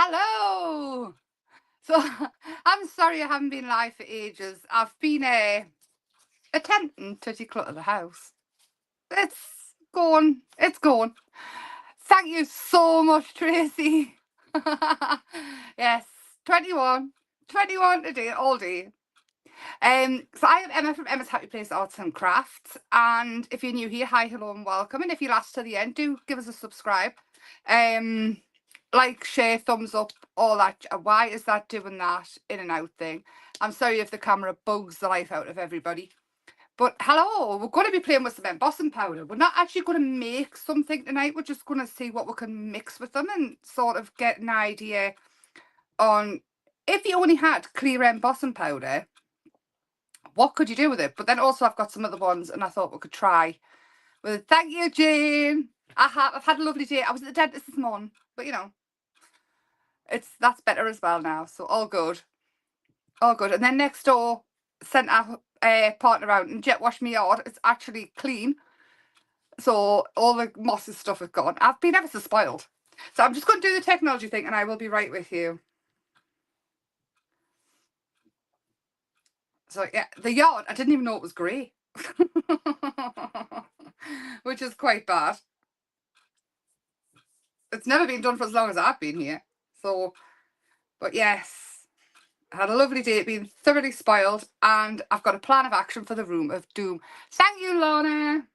Hello. So I'm sorry I haven't been live for ages. I've been attempting to declutter the house. It's gone. It's gone. Thank you so much, Tracy. Yes, 21. 21 today, all day. So I am Emma from Emma's Happy Place Arts and Crafts. And if you're new here, hi, hello, and welcome. And if you last to the end, do give us a subscribe. Like, share, thumbs up, all that. Why is that doing that in and out thing? I'm sorry if the camera bugs the life out of everybody. But hello, we're going to be playing with some embossing powder. We're not actually going to make something tonight. We're just going to see what we can mix with them and sort of get an idea on if you only had clear embossing powder, what could you do with it? But then also I've got some other ones and I thought we could try with it. Thank you, Jane. I've had a lovely day. I was at the dentist this morning, but you know, that's better as well now. So all good. All good. And then next door sent our partner out and jet washed my yard. It's actually clean. So all the mossy stuff is gone. I've been ever so spoiled. So I'm just going to do the technology thing and I will be right with you. So yeah, the yard, I didn't even know it was grey. Which is quite bad. It's never been done for as long as I've been here. So, but yes, I had a lovely day, been thoroughly spoiled, and I've got a plan of action for the room of doom. Thank you, Lorna.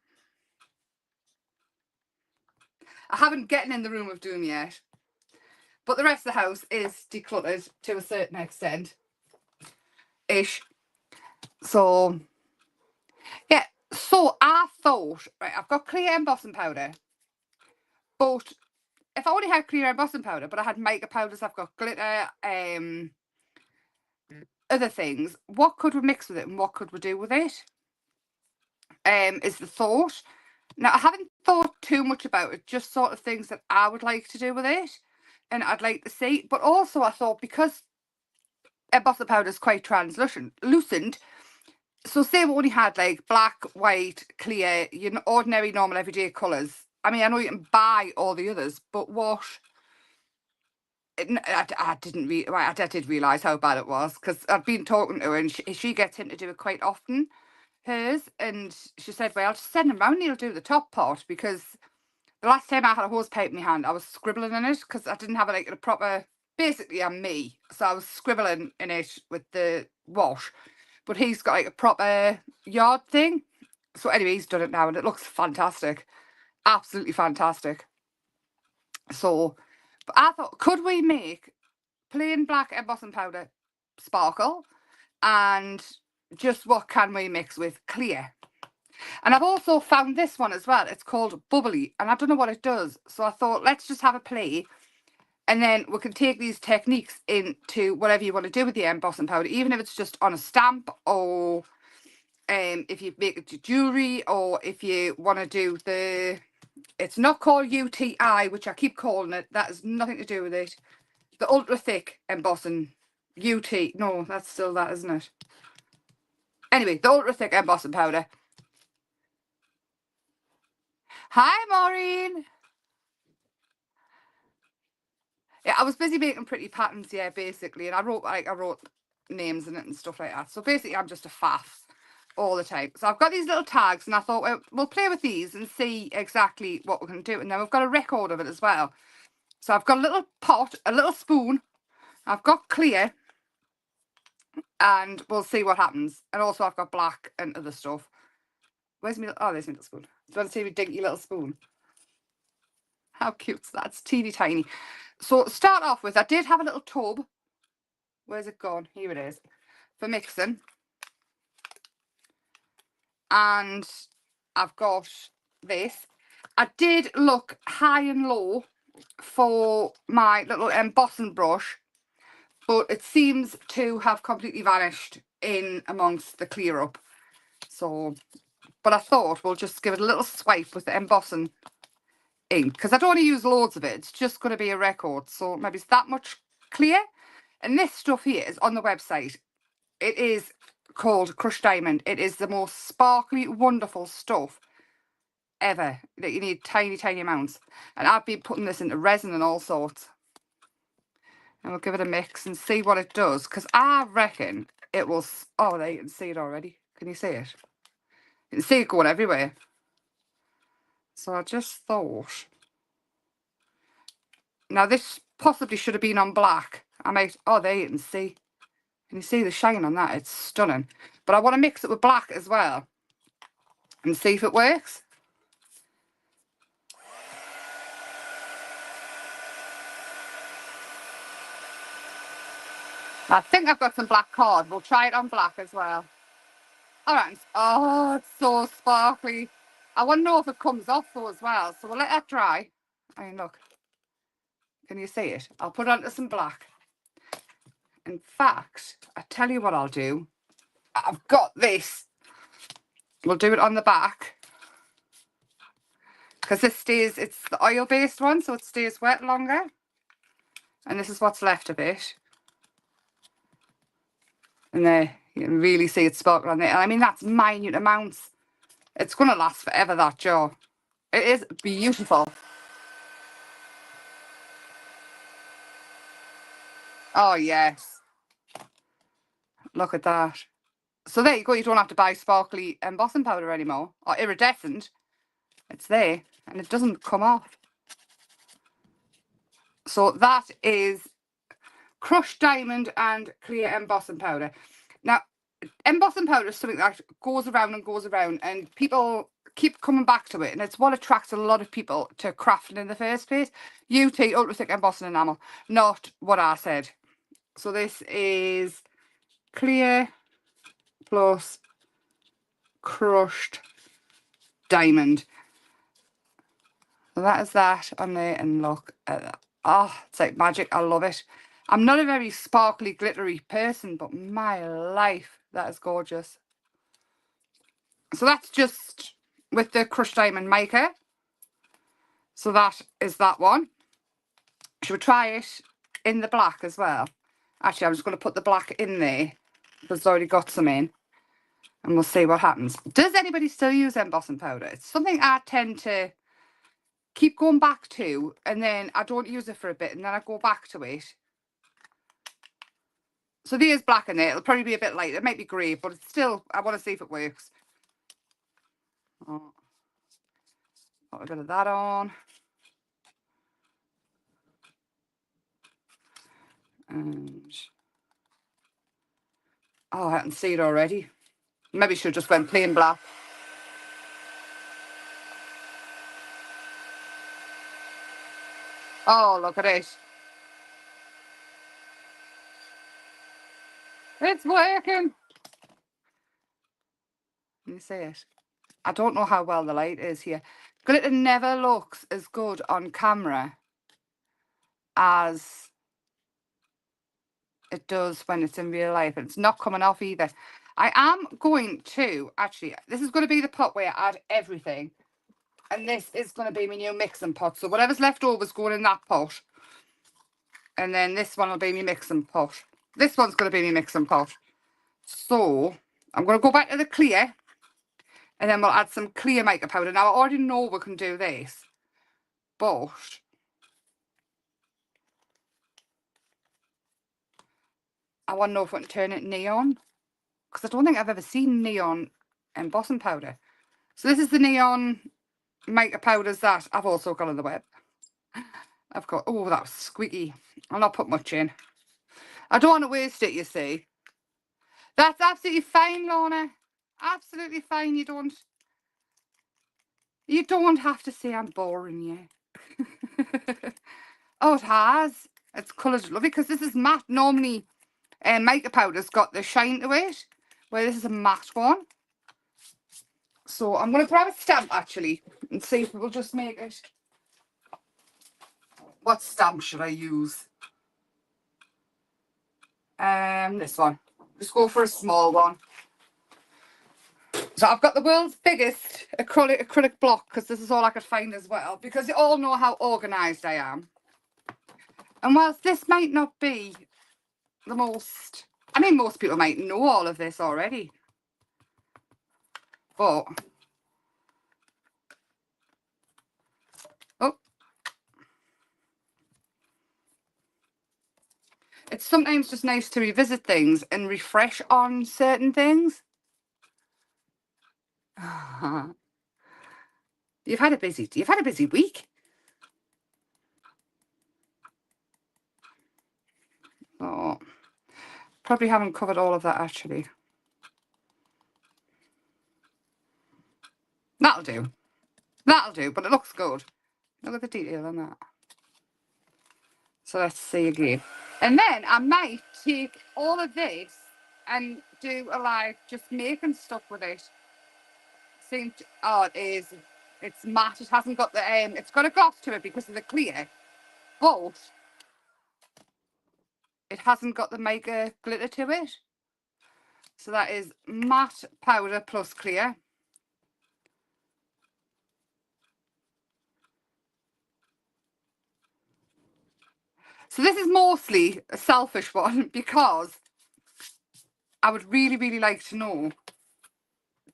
I haven't gotten in the room of doom yet, but the rest of the house is decluttered to a certain extent ish. So yeah, so I thought, right, I've got clear embossing powder, but if I only had clear embossing powder, but I had mica powders, I've got glitter, other things, what could we mix with it and what could we do with it? Is the thought. Now, I haven't thought too much about it, just sort of things that I would like to do with it and I'd like to see. But also I thought because embossing powder is quite translucent, so say we only had like black, white, clear, ordinary, normal, everyday colours. I mean, I know you can buy all the others, but what... I did realise how bad it was because I've been talking to her and she gets him to do it quite often, hers, and she said, well, I'll just send him round and he'll do the top part, because the last time I had a hose pipe in my hand, I was scribbling in it because I didn't have like a proper, basically I'm me, so I was scribbling in it with the wash, but he's got like a proper yard thing. So anyway, he's done it now and it looks fantastic, absolutely fantastic. So, but I thought, could we make plain black embossing powder sparkle, and just what can we mix with clear? And I've also found this one as well. It's called Bubbly, and I don't know what it does. So I thought, let's just have a play, and then we can take these techniques into whatever you want to do with the embossing powder, even if it's just on a stamp, or if you make it to jewellery, or if you want to do the... It's not called UTI, which I keep calling it. That has nothing to do with it. The ultra thick embossing no, that's still that, isn't it? Anyway, the ultra thick embossing powder. Hi, Maureen. Yeah, I was busy making pretty patterns, yeah, basically, and I wrote names in it and stuff like that. So basically, I'm just a faff all the time. So I've got these little tags, and I thought, well, we'll play with these and see exactly what we're going to do. And then we've got a record of it as well. So I've got a little pot, a little spoon. I've got clear, and we'll see what happens. And also I've got black and other stuff. Where's my... Oh, there's my little spoon. Do you want to see my dinky little spoon? How cute's that? It's teeny tiny. So start off with, I did have a little tub. Where's it gone? Here it is. For mixing. And I've got this. I did look high and low for my little embossing brush, but it seems to have completely vanished in amongst the clear up. So, but I thought we'll just give it a little swipe with the embossing ink, because I don't want to use loads of it. It's just going to be a record, so maybe it's that much clear. And this stuff here is on the website. It is called Crushed Diamond. It is the most sparkly, wonderful stuff ever. That you need tiny amounts, and I've been putting this into resin and all sorts. And we'll give it a mix and see what it does. Because I reckon it will... Oh, there you can see it already. Can you see it? You can see it going everywhere. So I just thought... Now, this possibly should have been on black. I might... Oh, there you can see. Can you see the shine on that? It's stunning. But I want to mix it with black as well. And see if it works. I think I've got some black card. We'll try it on black as well. All right. Oh, it's so sparkly. I want to know if it comes off though as well. So we'll let that dry. I mean, look. Can you see it? I'll put onto some black. In fact, I tell you what I'll do. I've got this. We'll do it on the back. Because this stays, it's the oil-based one, so it stays wet longer. And this is what's left of it. And there, you can really see it sparkle on there. And I mean, that's minute amounts. It's going to last forever, that jar. It is beautiful. Oh, yes. Look at that. So there you go. You don't have to buy sparkly embossing powder anymore. Or iridescent. It's there. And it doesn't come off. So that is crushed diamond and clear embossing powder. Now, embossing powder is something that goes around and goes around, and people keep coming back to it, and it's what attracts a lot of people to crafting in the first place. UT, ultra thick embossing enamel, not what I said. So this is clear plus crushed diamond. So that is that on there, and look at that. Oh, it's like magic. I love it. I'm not a very sparkly, glittery person, but my life, that is gorgeous. So that's just with the crushed diamond maker. So that is that one. Should we try it in the black as well? Actually, I'm just going to put the black in there because it's already got some in. And we'll see what happens. Does anybody still use embossing powder? It's something I tend to keep going back to, and then I don't use it for a bit, and then I go back to it. So there's black in there. It'll probably be a bit light. It might be grey, but it's still, I want to see if it works. Oh, put a bit of that on. And oh, I can see it already. Maybe should have just went plain black. Oh, look at it. It's working. Can you see it? I don't know how well the light is here. Glitter never looks as good on camera as it does when it's in real life. And it's not coming off either. I am going to, actually, this is going to be the pot where I add everything. And this is going to be my new mixing pot. So whatever's left over is going in that pot. And then this one will be my mixing pot. This one's going to be my mixing pot. So I'm going to go back to the clear. And then we'll add some clear makeup powder. Now, I already know we can do this. But I want to know if we can turn it neon. Because I don't think I've ever seen neon embossing powder. So this is the neon makeup powders that I've also got on the web. I've got, oh, that was squeaky. I'll not put much in. I don't want to waste it, you see. That's absolutely fine, Lorna. Absolutely fine. You don't have to say I'm boring you. Oh, it has. It's coloured lovely because this is matte. Normally, makeup powder's got the shine to it, where this is a matte one. So I'm going to grab a stamp, actually, and see if it will just make it. What stamp should I use? This one. Just go for a small one. So I've got the world's biggest acrylic block because this is all I could find as well, because you all know how organised I am. And whilst this might not be the most, I mean, most people might know all of this already, but oh, it's sometimes just nice to revisit things and refresh on certain things. You've had a busy week. Oh, probably haven't covered all of that actually. That'll do. That'll do, but it looks good. Look at the detail on that. So let's see again. And then I might take all of this and do a live just making stuff with it. Oh, it is. It's matte. It hasn't got the it's got a gloss to it because of the clear, but it hasn't got the mica glitter to it. So that is matte powder plus clear. So this is mostly a selfish one because I would really, really like to know,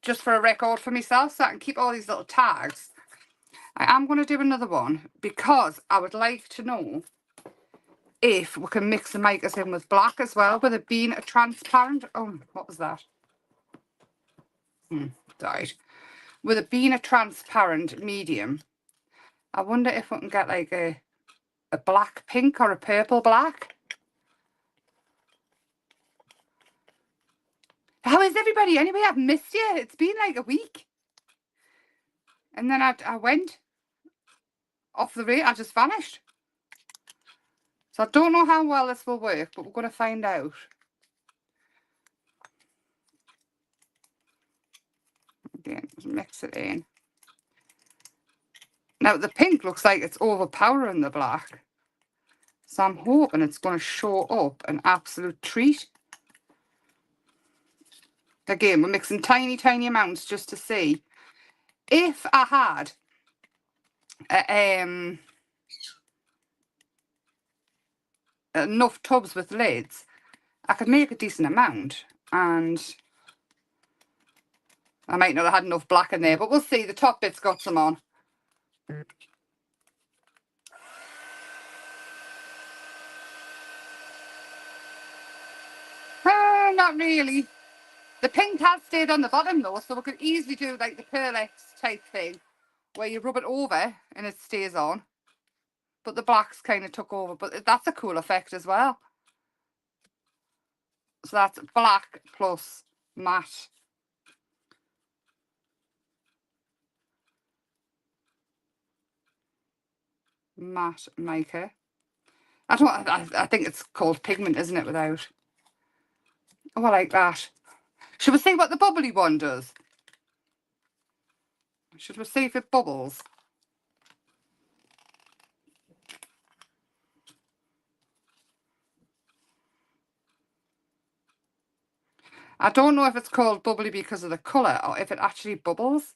just for a record for myself, so I can keep all these little tags. I am going to do another one because I would like to know if we can mix the micas in with black as well, with it being a transparent. Oh, what was that? Died. With it being a transparent medium, I wonder if we can get like a black pink or a purple black. How is everybody? Anyway, I've missed you. It's been like a week. And then I went off the rate. I just vanished. So I don't know how well this will work, but we're going to find out. Again, mix it in. Now, the pink looks like it's overpowering the black. So I'm hoping it's going to show up an absolute treat. Again, we're mixing tiny, tiny amounts just to see. If I had enough tubs with lids, I could make a decent amount. And I might not have had enough black in there, but we'll see. The top bit's got some on. Not really. The pink has stayed on the bottom though, so we could easily do like the Pearlex type thing, where you rub it over and it stays on. But the blacks kind of took over, but that's a cool effect as well. So that's black plus matte. Matte mica. I think it's called pigment, isn't it, without? Oh, I like that. Should we see what the bubbly one does? Should we see if it bubbles? I don't know if it's called bubbly because of the colour or if it actually bubbles.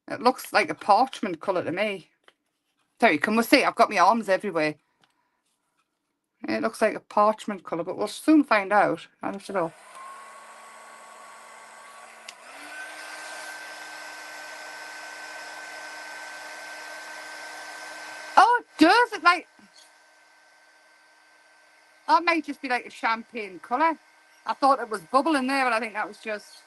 It looks like a parchment colour to me. Sorry, can we see? I've got my arms everywhere. It looks like a parchment colour, but we'll soon find out. I'll have to know. Oh, it does. It like... That might just be like a champagne colour. I thought it was bubbling there, but I think that was just...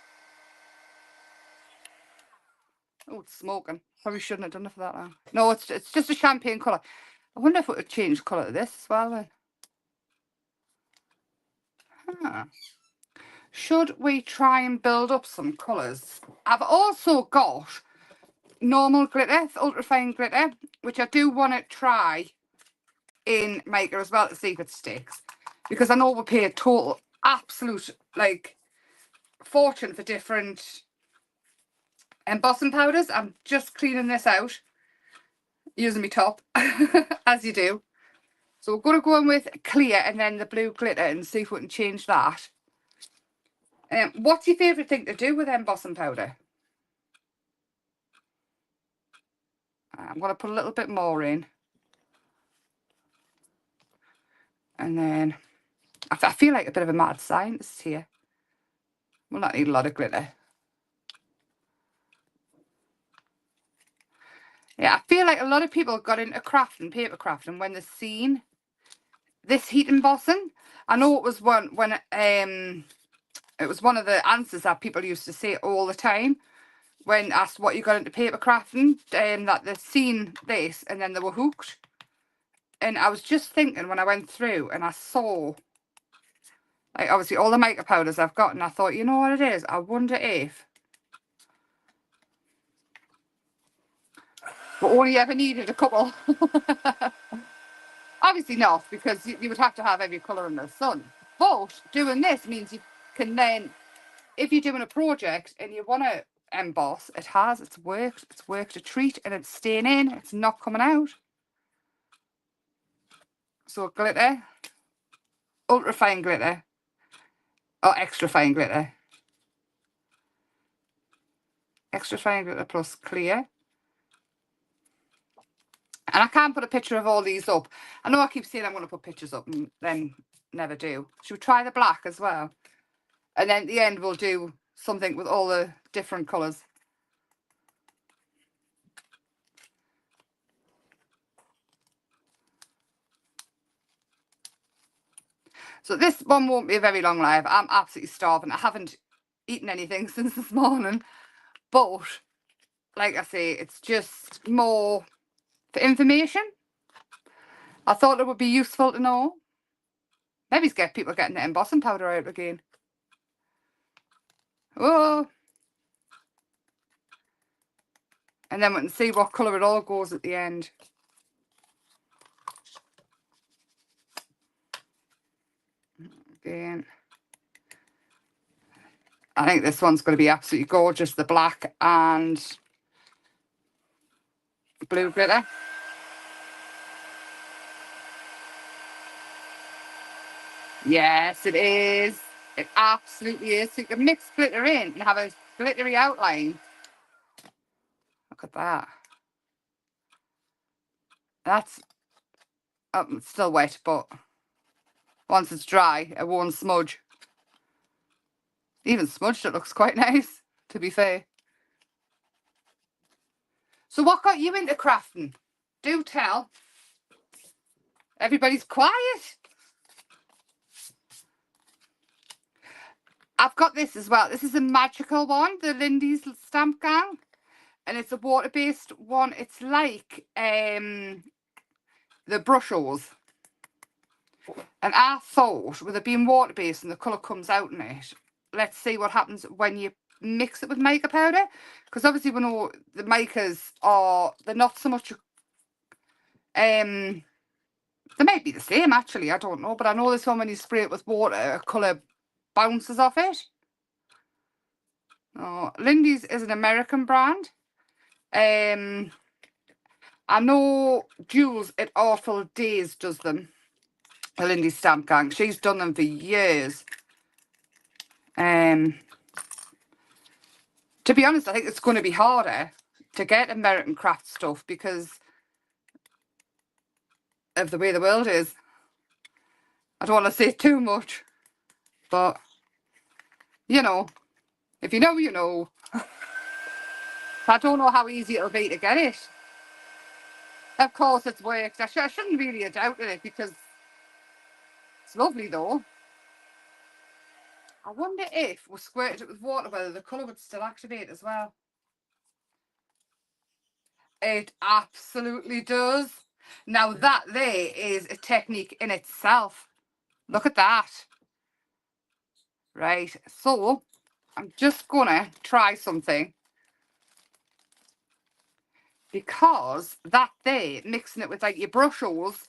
Oh, it's smoking. Probably shouldn't have done it for that long. No, it's just a champagne colour. I wonder if it would change colour to this as well then. Huh. Should we try and build up some colours? I've also got normal glitter, ultrafine glitter, which I do want to try in mica as well to see if it sticks. Because I know we pay a total absolute like fortune for different embossing powders. I'm just cleaning this out using my top as you do. So we're going to go in with clear and then the blue glitter and see if we can change that. What's your favourite thing to do with embossing powder? I'm going to put a little bit more in. And then I feel like a bit of a mad scientist here. We'll not need a lot of glitter. Yeah, I feel like a lot of people got into crafting, paper crafting, when they've seen this heat embossing. I know it was it was one of the answers that people used to say all the time when asked what you got into paper crafting, that they'd seen this and then they were hooked. And I was just thinking when I went through and I saw, like, obviously all the mica powders I've got, and I thought, you know what it is? I wonder if we only ever needed a couple. Obviously not, because you would have to have every colour in the sun. But doing this means you can then, if you're doing a project and you want to emboss, it's worked a treat, and it's staying in, it's not coming out. So glitter, ultra fine glitter, or extra fine glitter. Extra fine glitter plus clear. And I can't put a picture of all these up. I know I keep saying I'm going to put pictures up and then never do. Should we try the black as well? And then at the end we'll do something with all the different colours. So this one won't be a very long live. I'm absolutely starving. I haven't eaten anything since this morning. But, like I say, it's just more for information. I thought it would be useful to know. Maybe get people getting the embossing powder out again. Oh. And then we can see what colour it all goes at the end. Again. I think this one's going to be absolutely gorgeous. The black and blue glitter. Yes, it is. It absolutely is. So you can mix glitter in and have a glittery outline. Look at that. That's it's still wet, but once it's dry, it won't smudge. Even smudged, it looks quite nice, to be fair. So what got you into crafting? Do tell. Everybody's quiet. I've got this as well. This is a magical one, the Lindy's Stamp Gang. And it's a water-based one. It's like the Brushos. And I thought, with it being water-based and the colour comes out in it, let's see what happens when you mix it with mica powder. Because obviously we know the micas they're not so much, they might be the same actually, I don't know. But I know this one, when you spray it with water, a colour bounces off it. Oh, Lindy's is an American brand. I know Jules at Awful Days does them. The Lindy Stamp Gang. She's done them for years. To be honest, I think it's going to be harder to get American craft stuff because of the way the world is. I don't want to say too much, but you know, if you know, you know. I don't know how easy it'll be to get it. Of course it's worked. I shouldn't really have doubted it because it's lovely though. I wonder if we squirted it with water, whether the colour would still activate as well. It absolutely does. Now that there is a technique in itself. Look at that. Right, so I'm just gonna try something. Because that there, mixing it with like your Brushos,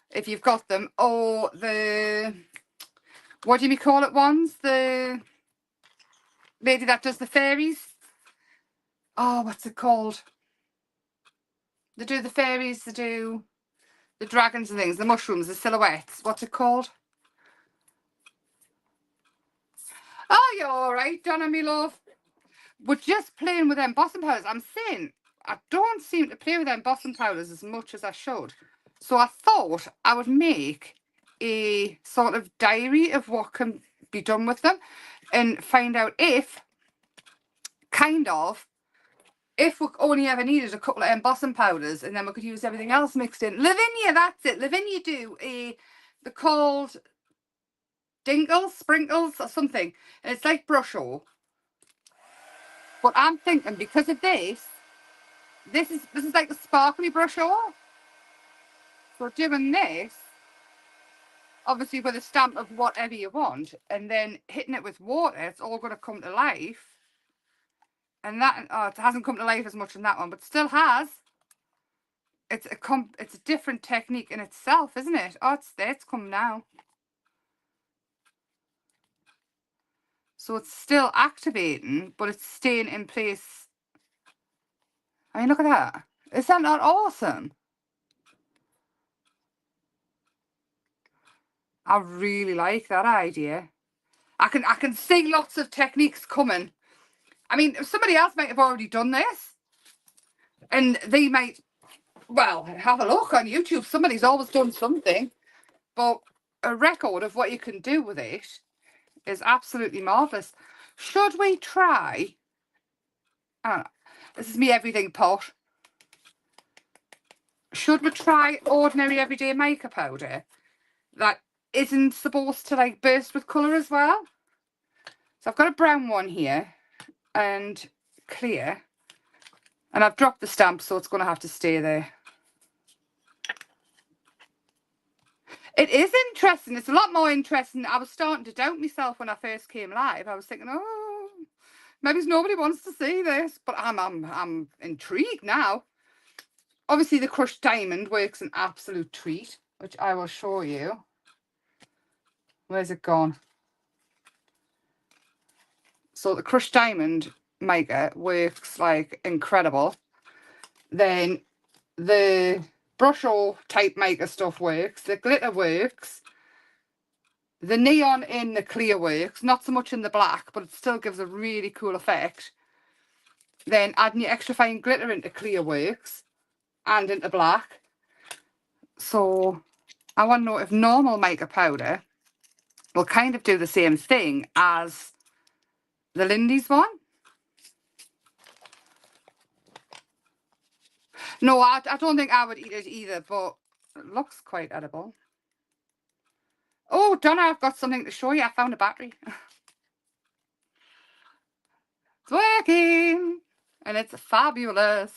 if you've got them, or the, what do you call it ones? The lady that does the fairies. Oh, what's it called? They do the fairies, they do the dragons and things, the mushrooms, the silhouettes. What's it called? Oh, you're all right, Donna, me love. We're just playing with embossing powders. I'm saying I don't seem to play with embossing powders as much as I should. So I thought I would make a sort of diary of what can be done with them and find out if, if we only ever needed a couple of embossing powders and then we could use everything else mixed in. Lavinia, that's it. Lavinia do a They're called Dinkles, Sprinkles or something. And it's like brush-o. But I'm thinking because of this is like a sparkly brush-o. So doing this, obviously with a stamp of whatever you want, and then hitting it with water, it's all going to come to life. And that, oh, it hasn't come to life as much in that one, but still has. It's a different technique in itself, isn't it? Oh, it's there, it's come now. So it's still activating, but it's staying in place. I mean, look at that. Is that not awesome? I really like that idea. I can see lots of techniques coming. I mean, somebody else might have already done this, and they might, well, have a look on YouTube. Somebody's always done something, but a record of what you can do with it is absolutely marvellous. Should we try, I don't know, this is me everything pot. Should we try ordinary everyday makeup powder that isn't supposed to like burst with colour as well? So I've got a brown one here and clear, and I've dropped the stamp, so it's going to have to stay there. It is interesting. It's a lot more interesting. I was starting to doubt myself when I first came live. I was thinking, oh, maybe nobody wants to see this, but I'm intrigued now. Obviously, the crushed diamond works an absolute treat, which I will show you. Where's it gone? So the crushed diamond maker works like incredible. Then the brush-o type maker stuff works. The glitter works. The neon in the clear works. Not so much in the black, but it still gives a really cool effect. Then adding your extra fine glitter into clear works and into black. So I want to know if normal makeup powder will kind of do the same thing as the Lindy's one. No, I don't think I would eat it either, but it looks quite edible. Oh, Donna, I've got something to show you. I found a battery. It's working, and it's fabulous.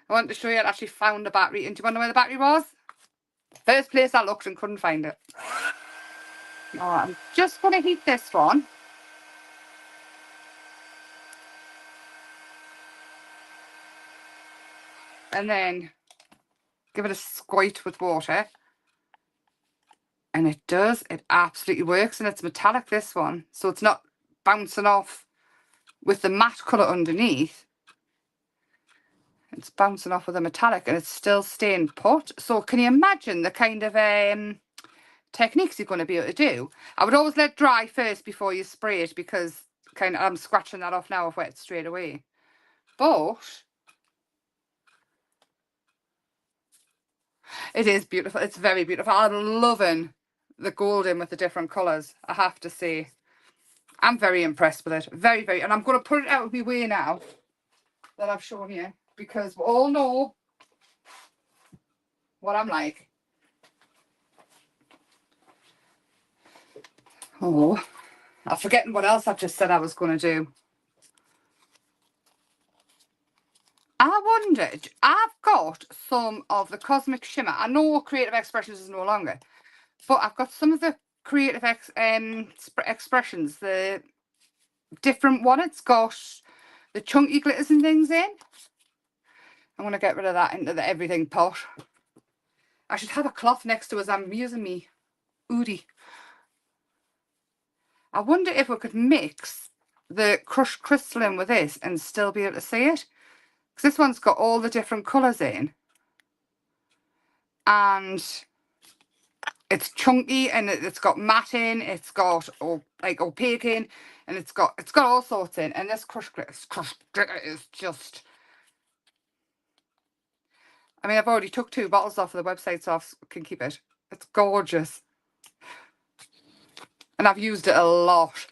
I wanted to show you I actually found a battery. And do you want to know where the battery was? First place I looked and couldn't find it. Oh, I'm just going to heat this one. And then give it a squint with water. And it does. It absolutely works. And it's metallic, this one. So it's not bouncing off with the matte colour underneath. It's bouncing off with a metallic and it's still staying put. So can you imagine the kind of techniques you're going to be able to do? I would always let dry first before you spray it, because kind of I'm scratching that off now. I've wet it straight away. But it is beautiful. It's very beautiful. I'm loving the golden with the different colours, I have to say. I'm very impressed with it. Very, very. And I'm going to put it out of my way now that I've shown you, because we all know what I'm like. Oh, I'm forgetting what else I've just said I was going to do. I wondered, I've got some of the Cosmic Shimmer. I know Creative Expressions is no longer, but I've got some of the Creative Expressions, the different one. It's got the chunky glitters and things in. I'm going to get rid of that into the everything pot. I should have a cloth next to us. I'm using me Oodie. I wonder if we could mix the crushed crystal in with this and still be able to see it. Because this one's got all the different colours in. And it's chunky and it's got matte in, it's got like opaque in, and it's got all sorts in. And this crushed glitter is just, I mean, I've already took 2 bottles off of the website, so I can keep it. It's gorgeous. And I've used it a lot.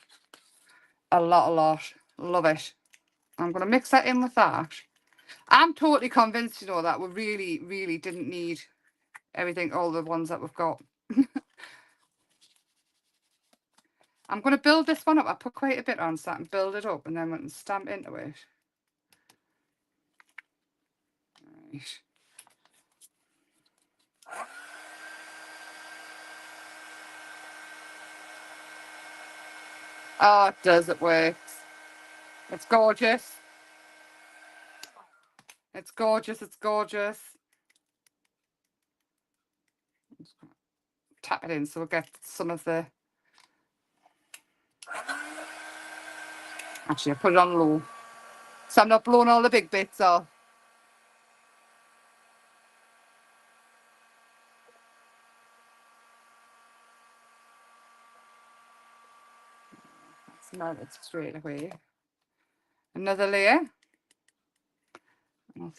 A lot. Love it. I'm going to mix that in with that. I'm totally convinced, you know, that we really, really didn't need everything, all the ones that we've got. I'm going to build this one up. I put quite a bit on so I can build it up and then we can stamp into it. Right. Oh, it does. It works. It's gorgeous. It's gorgeous. It's gorgeous. Tap it in so we'll get some of the... Actually, I put it on low. So I'm not blowing all the big bits off. Smell it straight away. Another layer. We'll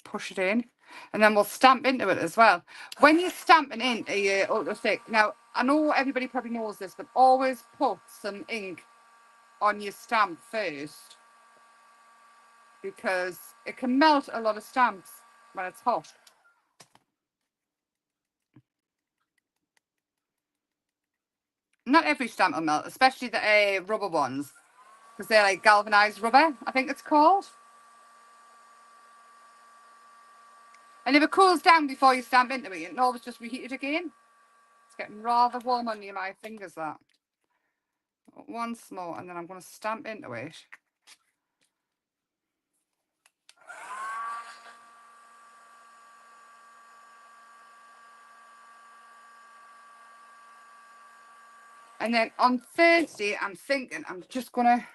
push it in. And then we'll stamp into it as well. When you're stamping into your ultra thick, now I know everybody probably knows this, but always put some ink on your stamp first, because it can melt a lot of stamps when it's hot. Not every stamp will melt, especially the rubber ones, because they're like galvanized rubber, I think it's called. And if it cools down before you stamp into it, you can always just reheat it again. It's getting rather warm under my fingers, that. Once more, and then I'm going to stamp into it. And then on Thursday, I'm thinking I'm just going to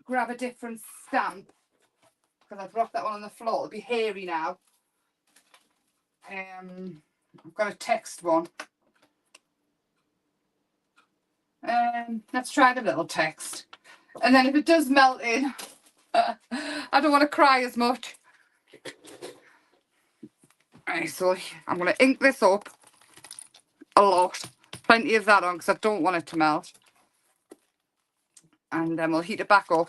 grab a different stamp, because I've dropped that one on the floor. It'll be hairy now. I've got a text one. Let's try the little text. And then if it does melt in, I don't want to cry as much. Right, so I'm going to ink this up a lot. Plenty of that on, because I don't want it to melt. And then we'll heat it back up.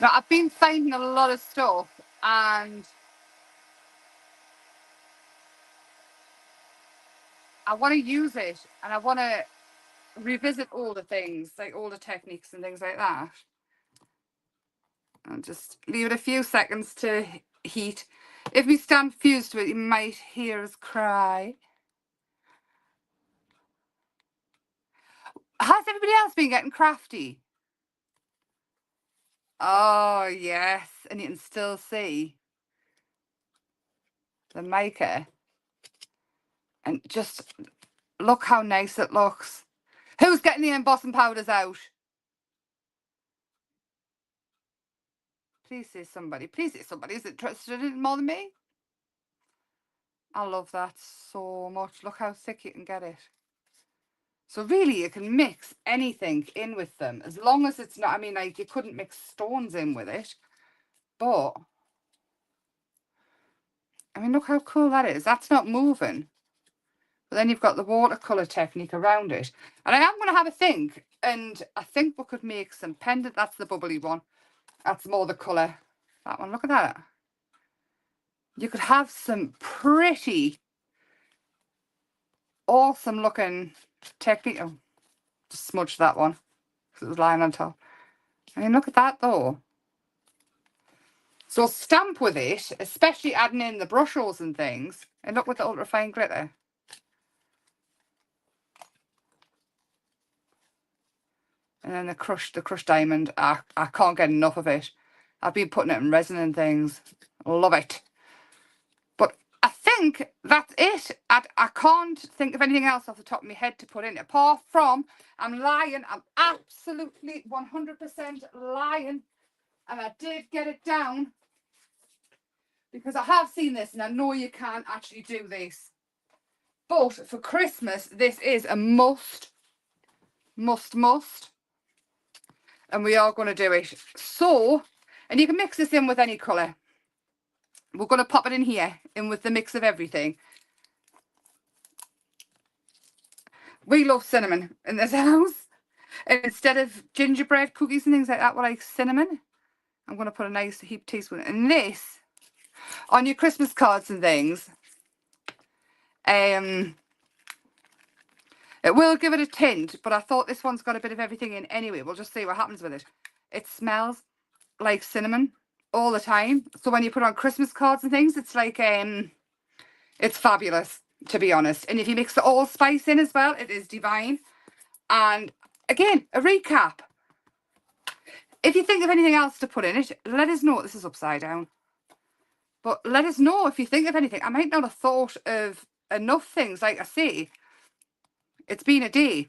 Now, I've been finding a lot of stuff, and I want to use it, and I want to revisit all the things, like all the techniques and things like that. And just leave it a few seconds to heat. If we stand fused to it, you might hear us cry. Has everybody else been getting crafty? Oh, yes. And you can still see the maker. And just look how nice it looks. Who's getting the embossing powders out? Please say somebody. Please say somebody. Is it interested in it more than me? I love that so much. Look how thick you can get it. So really, you can mix anything in with them, as long as it's not, I mean, like, you couldn't mix stones in with it, but, I mean, look how cool that is. That's not moving. But then you've got the watercolour technique around it. And I am going to have a think, and I think we could make some pendant. That's the bubbly one. That's more the colour. That one, look at that. You could have some pretty awesome looking technique. Oh, just smudged that one because it was lying on top. I mean, look at that though. So stamp with it, especially adding in the brushels and things. And look with the ultra fine glitter. And then the crushed diamond. I can't get enough of it. I've been putting it in resin and things. Love it. But I think that's it. I can't think of anything else off the top of my head to put in. Apart from, I'm lying. I'm absolutely 100% lying. And I did get it down, because I have seen this and I know you can't actually do this. But for Christmas, this is a must. And we are going to do it. So, and you can mix this in with any colour. We're going to pop it in here, in with the mix of everything. We love cinnamon in this house. And instead of gingerbread cookies and things like that with like cinnamon, I'm going to put a nice heap teaspoon. And this, on your Christmas cards and things, it will give it a tint, but I thought this one's got a bit of everything in anyway. We'll just see what happens with it. It smells like cinnamon all the time. So when you put on Christmas cards and things, it's like, it's fabulous, to be honest. And if you mix the allspice in as well, it is divine. And again, a recap. If you think of anything else to put in it, let us know. This is upside down. But let us know if you think of anything. I might not have thought of enough things. Like I say, it's been a day,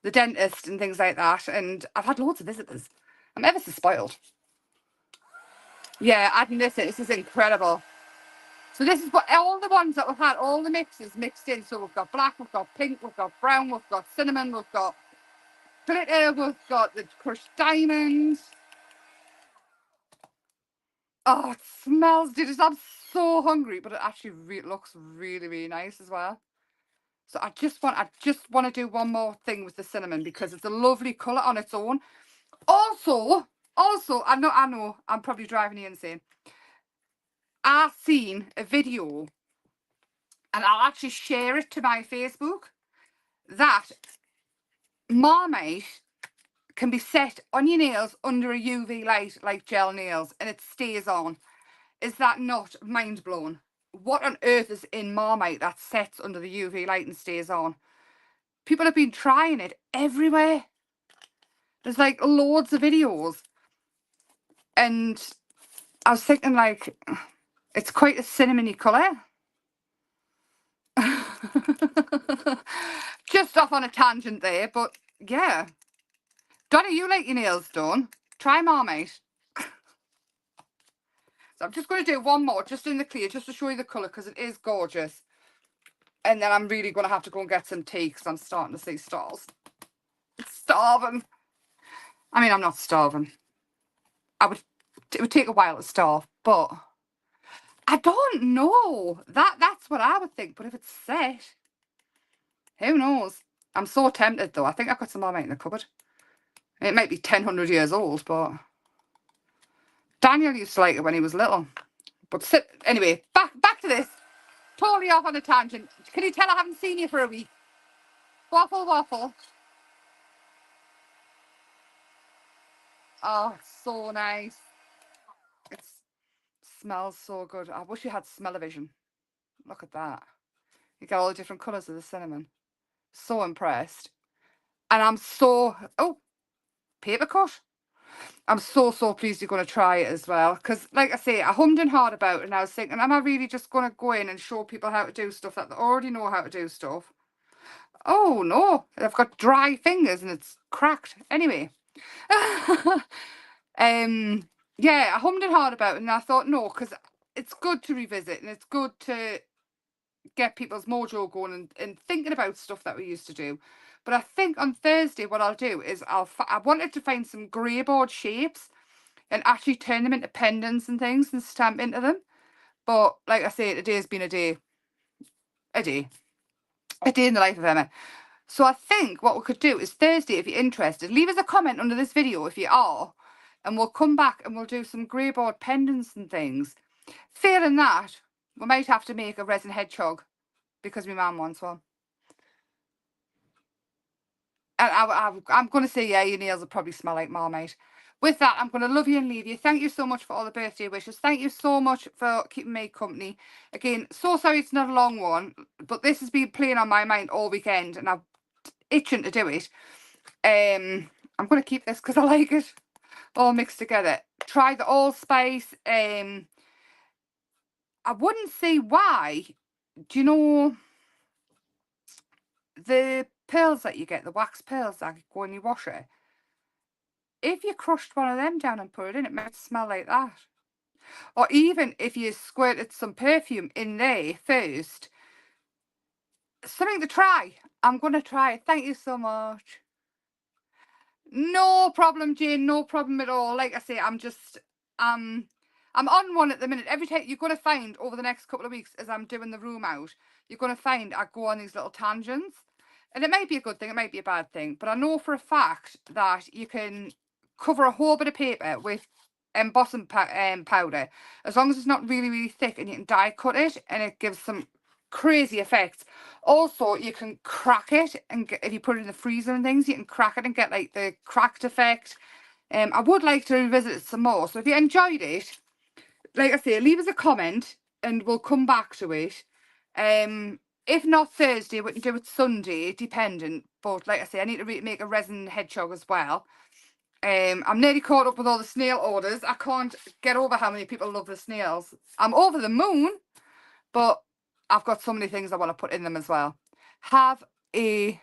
the dentist and things like that. And I've had loads of visitors. I'm ever so spoiled. Yeah, adding this in. This is incredible. So this is what all the ones that we've had, all the mixes mixed in. So we've got black, we've got pink, we've got brown, we've got cinnamon, we've got glitter, we've got the crushed diamonds. Oh, it smells delicious. I'm so hungry, but it actually looks really, really nice as well. So I just want to do one more thing with the cinnamon because it's a lovely colour on its own. Also, I know, I'm probably driving you insane. I've seen a video, and I'll actually share it to my Facebook, that Marmite can be set on your nails under a UV light like gel nails, and it stays on. Is that not mind blown? What on earth is in Marmite that sets under the UV light and stays on? People have been trying it everywhere. There's like loads of videos. And I was thinking, like, it's quite a cinnamony colour. Just off on a tangent there, but yeah. Donna, you like your nails done? Try Marmite. So I'm just going to do one more, just in the clear, just to show you the colour, because it is gorgeous. And then I'm really going to have to go and get some tea, because I'm starting to see stars. Starving. I mean, I'm not starving. It would take a while to starve, but I don't know. That's what I would think. But if it's set, who knows? I'm so tempted, though. I think I've got some Marmite in the cupboard. It might be 1,000 years old, but Daniel used to like it when he was little. But anyway, back to this. Totally off on a tangent. Can you tell I haven't seen you for a week? Waffle, waffle. Oh, it's so nice. It smells so good. I wish you had smell-o-vision. Look at that. You get all the different colours of the cinnamon. So impressed. And I'm so... Oh, paper cut. I'm so pleased you're going to try it as well. Because, like I say, I hummed and hawed about it, and I was thinking, am I really just going to go in and show people how to do stuff that they already know how to do stuff? Oh, no. I've got dry fingers and it's cracked. Anyway. Yeah, I hummed and hawed about it, and I thought, no, because it's good to revisit, and it's good to get people's mojo going and thinking about stuff that we used to do. But I think on Thursday what I'll do is I wanted to find some grey board shapes and actually turn them into pendants and things and stamp into them. But like I say, today's been a day in the life of Emma. So I think what we could do is Thursday, if you're interested, leave us a comment under this video if you are, and we'll come back and we'll do some grey board pendants and things. Failing that, we might have to make a resin hedgehog because my mum wants one. And I'm going to say, yeah, your nails will probably smell like Marmite. With that, I'm going to love you and leave you. Thank you so much for all the birthday wishes. Thank you so much for keeping me company. Again, so sorry it's not a long one, but this has been playing on my mind all weekend, and I'm itching to do it. I'm going to keep this because I like it all mixed together. Try the allspice. I wouldn't say why. Do you know the pearls that you get, the wax pearls that go when you wash it? If you crushed one of them down and put it in, it might smell like that. Or even if you squirted some perfume in there first. Something to try. I'm going to try it. Thank you so much. No problem, Jane. No problem at all. Like I say, I'm on one at the minute. Every time you're going to find over the next couple of weeks as I'm doing the room out, you're going to find I go on these little tangents. And it might be a good thing, it might be a bad thing, but I know for a fact that you can cover a whole bit of paper with embossing powder, as long as it's not really, really thick, and you can die cut it, and it gives some crazy effects. Also, you can crack it, and if you put it in the freezer and things, you can crack it and get like the cracked effect. I would like to revisit it some more. So if you enjoyed it, like I say, leave us a comment and we'll come back to it. If not Thursday, we can do it Sunday, dependent. But like I say, I need to make a resin hedgehog as well. I'm nearly caught up with all the snail orders. I can't get over how many people love the snails. I'm over the moon, but I've got so many things I want to put in them as well. Have a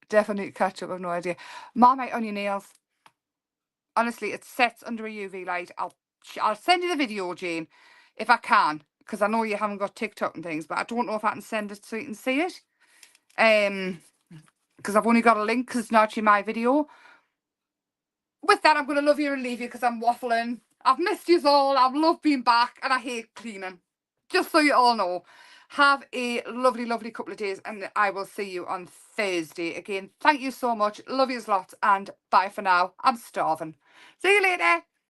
definite catch up. I've no idea. Marmite on your nails. Honestly, it sets under a UV light. I'll send you the video, Jane, if I can, because I know you haven't got TikTok and things, but I don't know if I can send it so you can see it. Because I've only got a link, because it's not actually my video. With that, I'm going to love you and leave you because I'm waffling. I've missed you all. I've loved being back, and I hate cleaning. Just so you all know. Have a lovely, lovely couple of days, and I will see you on Thursday. Again, thank you so much. Love you lots, and bye for now. I'm starving. See you later.